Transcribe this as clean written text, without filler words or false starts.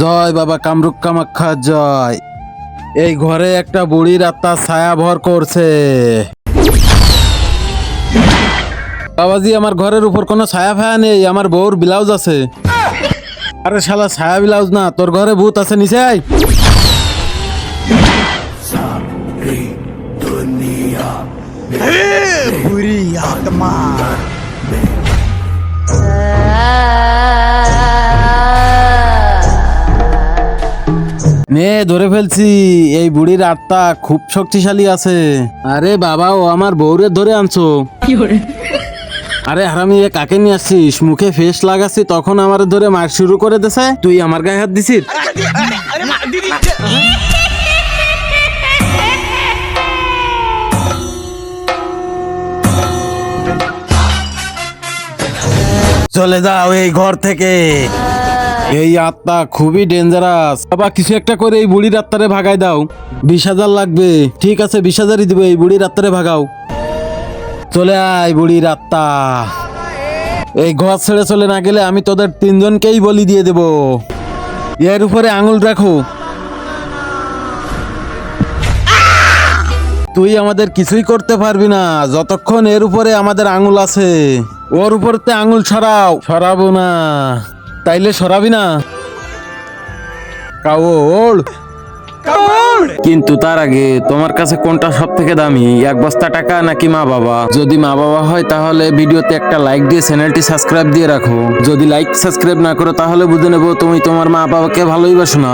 জয় বাবা কামরূপ কামাখ্যা জয়। এই ঘরে একটা বুড়ির আত্মা ছায়া ভর করছে। বাবাজি, আমার ঘরের উপর কোনো ছায়া ফায়া নেই, আমার বউর ব্লাউজ আছে। আরে শালা, ছায়া ব্লাউজ না, তোর ঘরে ভূত আছে, নিচে আয়। बुरी आत्मा নে ধরে ফেলছি, এই বুড়ির আত্মা খুব শক্তিশালী আছে। আরে বাবা, ও আমার বউরে ধরে আনছো। আরে হারামি, এ কাকে নিয়ে আসছিস? মুখে ফেস লাগাচ্ছি তখন আমার ধরে মার শুরু করে দেছে। তুই আমার গায়ে হাত দিছিস? চলে যাও এই ঘর থেকে। এই আত্মা খুবই ডেঞ্জারাস। বাবা, কিছু একটা করে এই বুড়ির আত্মারে ভাগাই দাও। 20,000 লাগবে। ঠিক আছে, 20,000ই দিবে। এই বুড়ির আত্মারে ভাগাও। চলে আয় বুড়ির আত্মা। এই ঘর ছেড়ে চলে না গেলে আমি তোদের 3 জনকেই বলি দিয়ে দেব। এর উপরে আঙুল রাখো। তুই আমাদের কিছুই করতে পারবি না যতক্ষণ এর উপরে আমাদের আঙুল আছে। ওর উপরতে আঙুল সরাও। সরাবো না। তাইলে সরাবি না? কাউড়। কিন্তু তার আগে তোমার কাছে কোনটা সব থেকে দামি, 1 বস্তা টাকা নাকি মা বাবা? যদি মা বাবা হয় তাহলে ভিডিওতে একটা লাইক দিয়ে চ্যানেলটি সাবস্ক্রাইব দিয়ে রাখো। যদি লাইক সাবস্ক্রাইব না করো তাহলে বুঝে নেবো তুমি তোমার মা বাবাকে ভালোই বাসো না।